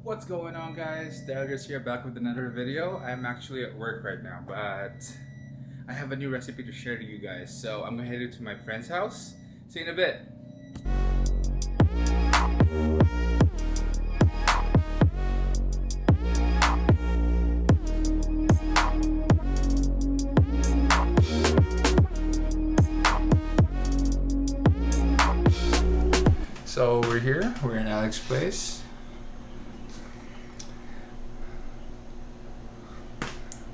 What's going on, guys? Darius here, back with another video. I'm actually at work right now, but I have a new recipe to share to you guys. So I'm gonna head to my friend's house. See you in a bit. So we're here. We're in Alex's place.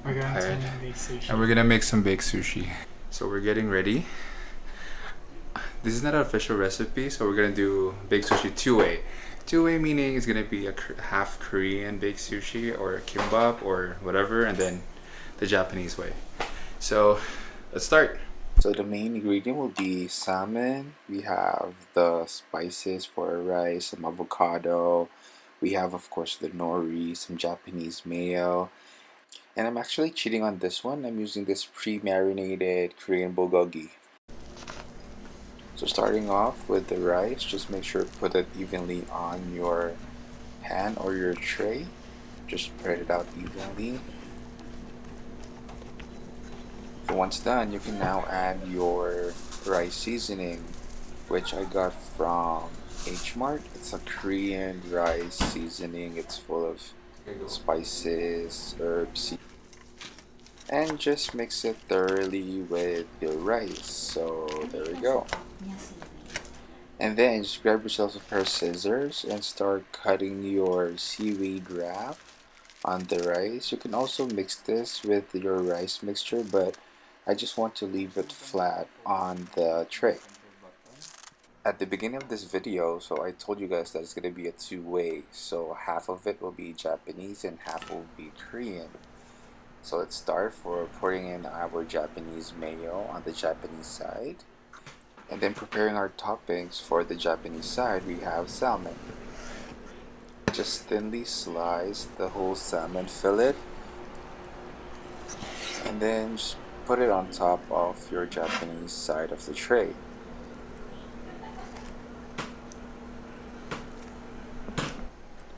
We're going to Alright. make sushi. And we're gonna make some baked sushi. So we're getting ready. This is not an official recipe, so we're gonna do baked sushi two-way. Two-way meaning it's gonna be a half Korean baked sushi or kimbap or whatever, and then the Japanese way. So let's start. So the main ingredient will be salmon. We have the spices for rice, some avocado. We have, of course, the nori, some Japanese mayo. And I'm actually cheating on this one. I'm using this pre-marinated Korean bulgogi. So starting off with the rice, just make sure to put it evenly on your pan or your tray. Just spread it out evenly. Once done, you can now add your rice seasoning, which I got from H Mart. It's a Korean rice seasoning. It's full of spices, herbs, and just mix it thoroughly with your rice. So there we go. And then just grab yourself a pair of scissors and start cutting your seaweed wrap on the rice. You can also mix this with your rice mixture, but I just want to leave it flat on the tray. At the beginning of this video, so I told you guys that it's going to be a two-way. So half of it will be Japanese and half will be Korean. So let's start for pouring in our Japanese mayo on the Japanese side. And then preparing our toppings for the Japanese side, we have salmon. Just thinly slice the whole salmon fillet. And then just put it on top of your Japanese side of the tray.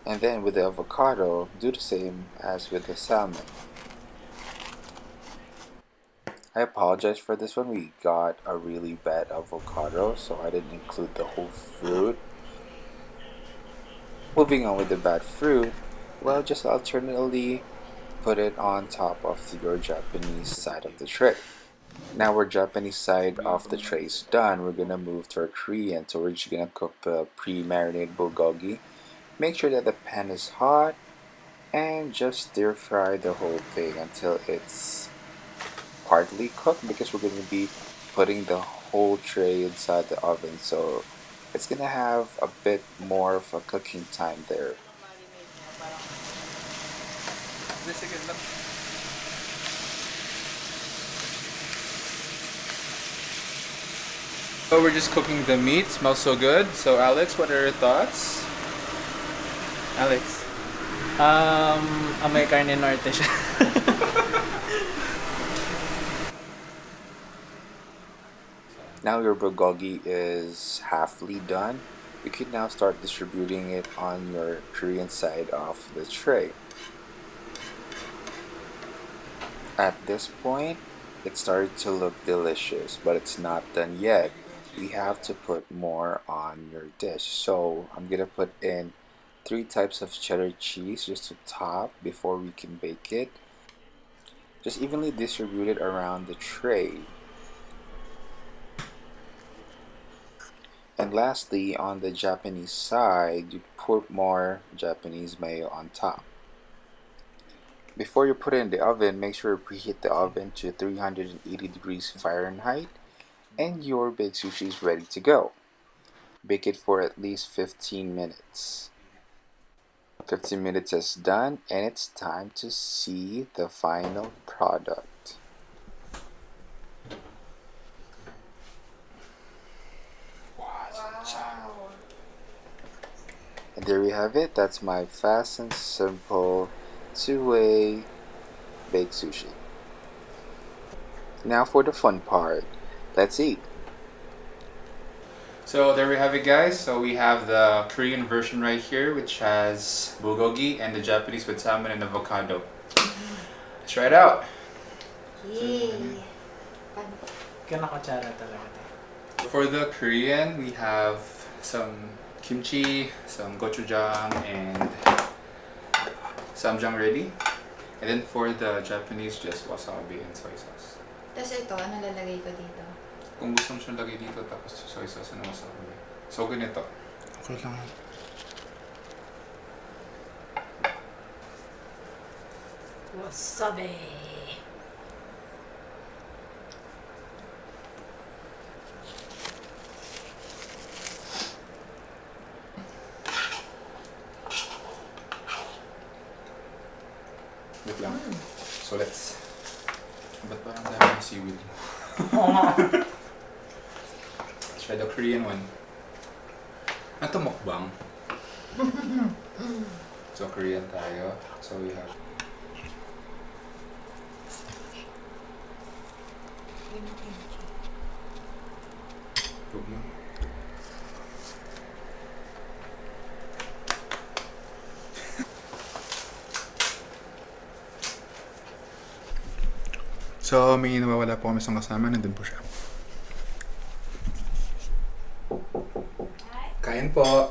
And then with the avocado, do the same as with the salmon. I apologize for this one, we got a really bad avocado, so I didn't include the whole fruit. Moving on with the bad fruit, well, just alternately put it on top of your Japanese side of the tray. Now our Japanese side of the tray is done, we're gonna move to our Korean. So we're just gonna cook the pre-marinated bulgogi. Make sure that the pan is hot and just stir fry the whole thing until it's partly cooked, because we're gonna be putting the whole tray inside the oven. So it's gonna have a bit more of a cooking time there. So we're just cooking the meat. Smells so good. So Alex, what are your thoughts? Alex. Amoy carne norte siya. Now your bulgogi is halfly done. You can now start distributing it on your Korean side of the tray. At this point, it started to look delicious, but it's not done yet. We have to put more on your dish. So I'm gonna put in 3 types of cheddar cheese just to top before we can bake it. Just evenly distribute it around the tray. And lastly, on the Japanese side, you put more Japanese mayo on top. Before you put it in the oven, make sure to preheat the oven to 380 degrees Fahrenheit, and your baked sushi is ready to go. Bake it for at least 15 minutes. 15 minutes is done, and it's time to see the final product. And there we have it. That's my fast and simple two-way baked sushi. Now for the fun part. Let's eat. So there we have it, guys. So we have the Korean version right here, which has bulgogi, and the Japanese with salmon and avocado. Let's try it out. Yay! Kinakutsara talaga. For the Korean, we have some kimchi, some gochujang, and samjang ready. And then for the Japanese, just wasabi and soy sauce. Tapos ito, ano lalagay ko dito? Kung gusto mo siyang lagay dito, tapos soy sauce and wasabi. So ganito. Okay lang. Wasabi! Wait lang. So let's... Ba't parang dami ng seaweed? Let's try the Korean one. Ano to, mukbang? So Korean tayo. So we have... So, may nawawala po kami sa kasama. Nandun po siya. Kain po.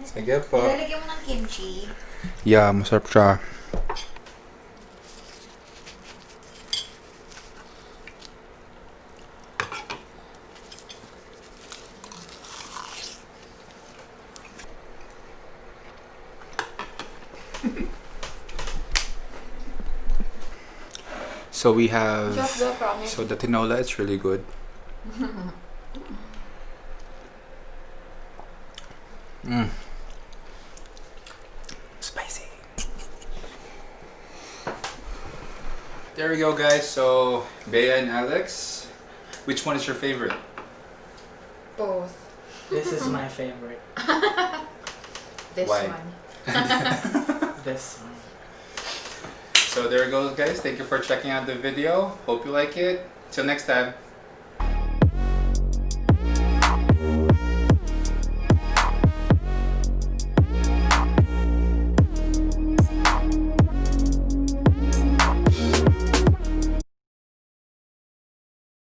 Sige po. Ilalagyan mo ng kimchi. Yeah, masarap siya. So we have, so the tinola is really good. Spicy. There we go, guys. So Bea and Alex, which one is your favorite? Both. This is my favorite. This Why? one. This one. So there we go, guys. Thank you for checking out the video. Hope you like it. Till next time.